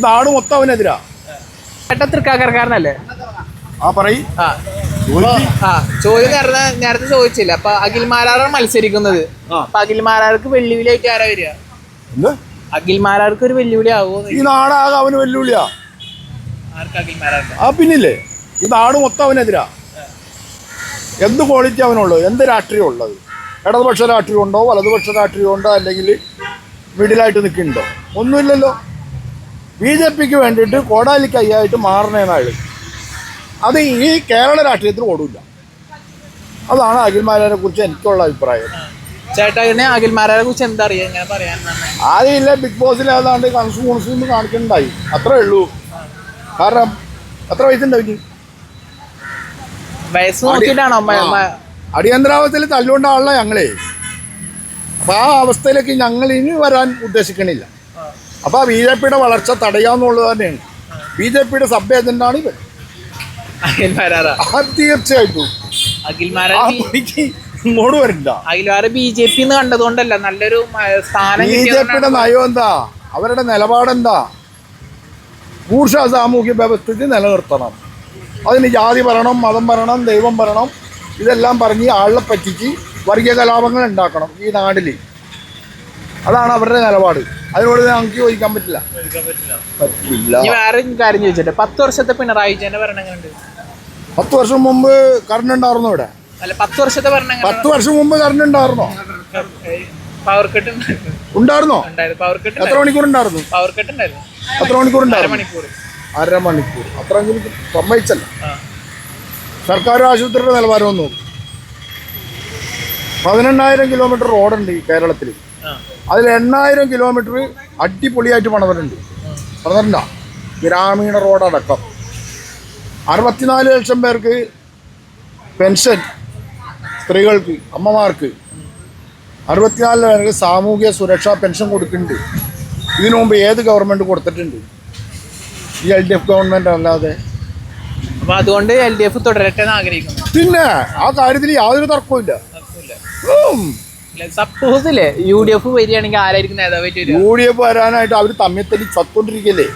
നാട് മൊത്തം അവനെതിരാ. തൃക്കാക്കരക്കാരനല്ലേ? ചോദ്യം കാരണം നേരത്തെ ചോദിച്ചില്ല. അപ്പൊ അഖിൽ മാരാറാണ് മത്സരിക്കുന്നത്. അപ്പൊ അഖിൽ മാരാർക്ക് വെല്ലുവിളിയായിട്ട് ആരാ വരിക? അഖിൽ മാരാർക്ക് ഒരു വെല്ലുവിളി ആകുമോ? ഈ നാടാകെ അവന് വെല്ലുവിളിയാ. പിന്നില്ലേ, ഈ നാട് മൊത്തം അവനെതിരാ. എന്ത് ക്വാളിറ്റി അവനുള്ളത്, എന്ത് രാഷ്ട്രീയം ഉള്ളത്? ഇടതുപക്ഷ രാഷ്ട്രീയം ഉണ്ടോ, വലതുപക്ഷ രാഷ്ട്രീയം ഉണ്ടോ, അല്ലെങ്കിൽ മിഡിലായിട്ട് നിൽക്കുന്നുണ്ടോ? ഒന്നുമില്ലല്ലോ. BJPക്ക് വേണ്ടിയിട്ട് കോടാലി കൈയായിട്ട് മാറണേനാള്. അത് ഈ കേരള രാഷ്ട്രീയത്തിൽ ഓടില്ല. അതാണ് അഖിൽമാരെ കുറിച്ച് എനിക്കുള്ള അഭിപ്രായം. ചേട്ടാ, അഖിൽമാരെ കുറിച്ച് എന്താ അറിയാ? ആദ്യമില്ല, ബിഗ് ബോസിൽ ഏതാണ്ട് കൺസൂന്ന് കാണിക്കുന്നുണ്ടായി, അത്രേ ഉള്ളൂ. കാരണം എത്ര വയസ്സുണ്ടാവും? വയസ്സ് നോക്കിയിട്ടാണോ? അടിയന്തരാവസ്ഥയിൽ തല്ലുകൊണ്ടാണല്ലോ ഞങ്ങളെ. അപ്പൊ ആ അവസ്ഥയിലേക്ക് ഞങ്ങൾ ഇനി വരാൻ ഉദ്ദേശിക്കണില്ല. അപ്പൊ BJPയുടെ വളർച്ച തടയാന്നുള്ളത് തന്നെയാണ്. BJPയുടെ സബ് ഏജന്റാണ് ഇവൻ. തീർച്ചയായിട്ടും ഇങ്ങോട്ട് വരില്ല. BJP കണ്ടതുകൊണ്ടല്ല, നല്ലൊരു സ്ഥാനം. BJPയുടെ നയം എന്താ, അവരുടെ നിലപാടെന്താ? ബൂർഷ സാമൂഹ്യ വ്യവസ്ഥിതി നിലനിർത്തണം. അതിന് ജാതി ഭരണം, മതം ഭരണം, ദൈവം ഭരണം ഇതെല്ലാം പറഞ്ഞ് ആളെ പറ്റിച്ച് വർഗീയ കലാപങ്ങൾ ഉണ്ടാക്കണം ഈ നാട്ടിൽ. അതാണ് അവരുടെ നിലപാട്. അതിനോട് ഞങ്ങൾക്ക് ചോദിക്കാൻ പറ്റില്ല. വേറെ കാര്യം ചോദിച്ചോട്ടെ, 10 വർഷത്തെ പിണറായി വിജയന്റെ ഭരണം എങ്ങനെയുണ്ട്? 10 വർഷം മുമ്പ് കറണ്ട് ഉണ്ടായിരുന്നോ ഇവിടെ? അല്ല, 10 വർഷത്തെ ഭരണം. 10 വർഷം മുമ്പ് കറണ്ട് ഉണ്ടായിരുന്നോ? പവർ കട്ട് ഉണ്ടായിരുന്നോ? പവർ കട്ട് എത്ര മണിക്കൂർ ഉണ്ടായിരുന്നു? പവർ കട്ട് ഉണ്ടായിരുന്നു. എത്ര മണിക്കൂർ ഉണ്ടായിരുന്നു? അരമണിക്കൂർ. അത്രയെങ്കിലും സമ്മതിച്ചല്ല. സർക്കാർ ആശുപത്രിയുടെ നിലവാരം ഒന്ന് നോക്കും. 18,000 കിലോമീറ്റർ റോഡുണ്ട് ഈ കേരളത്തിൽ. അതിൽ 8,000 കിലോമീറ്റർ അടിപൊളിയായിട്ട് പണിതിട്ടുണ്ട്. പണിതിട്ടുണ്ടോ? ഗ്രാമീണ റോഡടക്കം. 64 ലക്ഷം പേർക്ക് പെൻഷൻ, സ്ത്രീകൾക്ക്, അമ്മമാർക്ക്. 64 പേർക്ക് സാമൂഹ്യ സുരക്ഷാ പെൻഷൻ കൊടുക്കുന്നുണ്ട്. ഇതിനു മുമ്പ് ഏത് ഗവൺമെൻറ് കൊടുത്തിട്ടുണ്ട്? ഈ LDF ഗവൺമെൻറ് അല്ലാതെ. അപ്പൊ അതുകൊണ്ട് LDF തുടരട്ടെ എന്ന് ആഗ്രഹിക്കുന്നു. പിന്നെ ആ കാര്യത്തിൽ യാതൊരു തർക്കവും. സപ്പോസില്ലേ UDF വരികയാണെങ്കിൽ ആരായിരിക്കും നേതാവായിട്ട് വരിക? UDF വരാനായിട്ട് അവർ തമ്മിൽ തല്ലി ചത്തോണ്ടിരിക്കല്ലേ.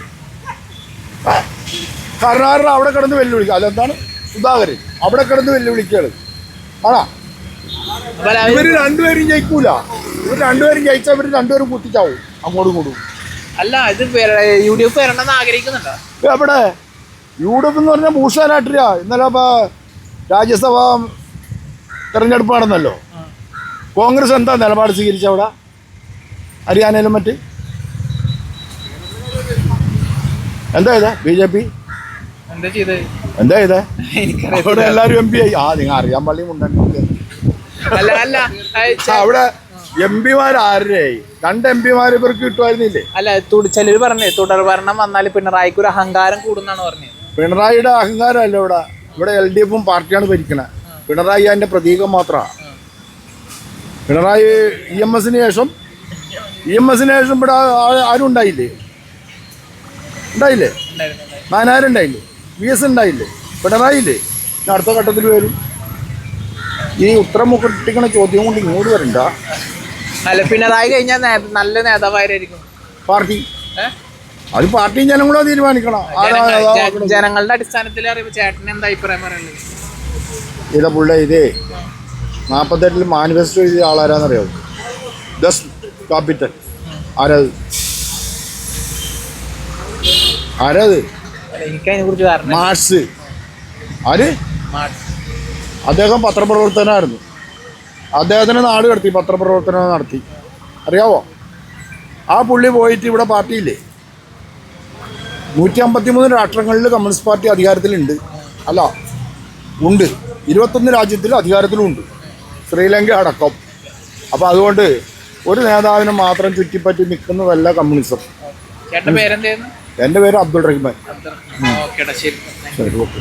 കാരണം അവിടെ കിടന്ന് വെല്ലുവിളിക്കുക. അതെന്താണ് സുധാകരൻ അവിടെ കിടന്ന് വെല്ലുവിളിക്കുകയാണ്. ആണാ, ഇവര് രണ്ടുപേരും ജയിക്കൂല. ഇവർ രണ്ടുപേരും ജയിച്ചാൽ ഇവർ രണ്ടുപേരും കുത്തിച്ചാവും അങ്ങോട്ടും ഇങ്ങോട്ടും. അല്ല, ഇത് UDF വരണമെന്ന് ആഗ്രഹിക്കുന്നുണ്ടോ? എവിടെ UDF എന്ന് പറഞ്ഞാൽ ഭൂഷ രാഷ്ട്രീയ. ഇന്നലെ ഇപ്പൊ രാജ്യസഭ തെരഞ്ഞെടുപ്പ് നടന്നല്ലോ. കോൺഗ്രസ് എന്താ നിലപാട് സ്വീകരിച്ച അവിടെ? ഹരിയാനയിലും മറ്റ് എന്താ ചെയ്തേ? BJP എന്താ ചെയ്തേ? അവിടെ എല്ലാവരും MP ആയി. നിങ്ങൾ അറിയാൻ പള്ളി മുണ്ടേ. അവിടെ MP-മാർ ആരുടെയായി? 2 MP-മാർ ഇവർക്ക് കിട്ടുമായിരുന്നില്ലേ? അല്ല, ചിലർ പറഞ്ഞേ തുടർ ഭരണം വന്നാൽ പിണറായിക്ക് ഒരു അഹങ്കാരം കൂടുന്നാണ് പറഞ്ഞത്. പിണറായിയുടെ അഹങ്കാരമല്ല ഇവിടെ LDF-ഉം പാർട്ടിയാണ് ഭരിക്കണത്. പിണറായി അതിന്റെ പ്രതീകം മാത്രമാണ്. പിണറായി EMS-ന് ശേഷം ഇവിടെ ആരും ഉണ്ടായില്ലേ? നാനായിരം ഉണ്ടായില്ലേ? VS ഉണ്ടായില്ലേ? പിണറായി ഇല്ലേ? അടുത്ത ഘട്ടത്തിൽ വരും. ഈ ഉത്തരം മുട്ടിക്കണ ചോദ്യം കൊണ്ട് ഇങ്ങോട്ട് വരണ്ട. അല്ല, പിണറായി കഴിഞ്ഞാൽ നല്ല നേതാവായിരിക്കും പാർട്ടി. അത് പാർട്ടിയും ജനങ്ങളും തീരുമാനിക്കണം. ജനങ്ങളുടെ അടിസ്ഥാനത്തിൽ അറിയുമ്പോൾ ചേട്ടന് എന്താ അഭിപ്രായം പറയുന്നത്? ഇതാ പുള്ള ഇതേ 48-ൽ മാനിഫെസ്റ്റോ എഴുതിയ ആളാരാന്നറിയാവും? Thus capital. ആരത്? എനിക്കതിനെ കുറിച്ച് മാർക്സ്. ആര്? അദ്ദേഹം പത്രപ്രവർത്തകനായിരുന്നു. അദ്ദേഹത്തിന് നാട് കടത്തി, പത്രപ്രവർത്തനം നടത്തി. അറിയാവോ? ആ പുള്ളി പോയിട്ട് ഇവിടെ പാർട്ടിയില്ലേ? 153 രാഷ്ട്രങ്ങളിൽ കമ്മ്യൂണിസ്റ്റ് പാർട്ടി അധികാരത്തിലുണ്ട്. അല്ല, ഉണ്ട്. 21 രാജ്യത്തിൽ അധികാരത്തിലുമുണ്ട്, ശ്രീലങ്ക അടക്കം. അപ്പോൾ അതുകൊണ്ട് ഒരു നേതാവിനെ മാത്രം ചുറ്റിപ്പറ്റി നിൽക്കുന്നതല്ല കമ്മ്യൂണിസം. എൻ്റെ പേര് അബ്ദുൾ റഹ്മാൻ. ശരി, ഓക്കെ.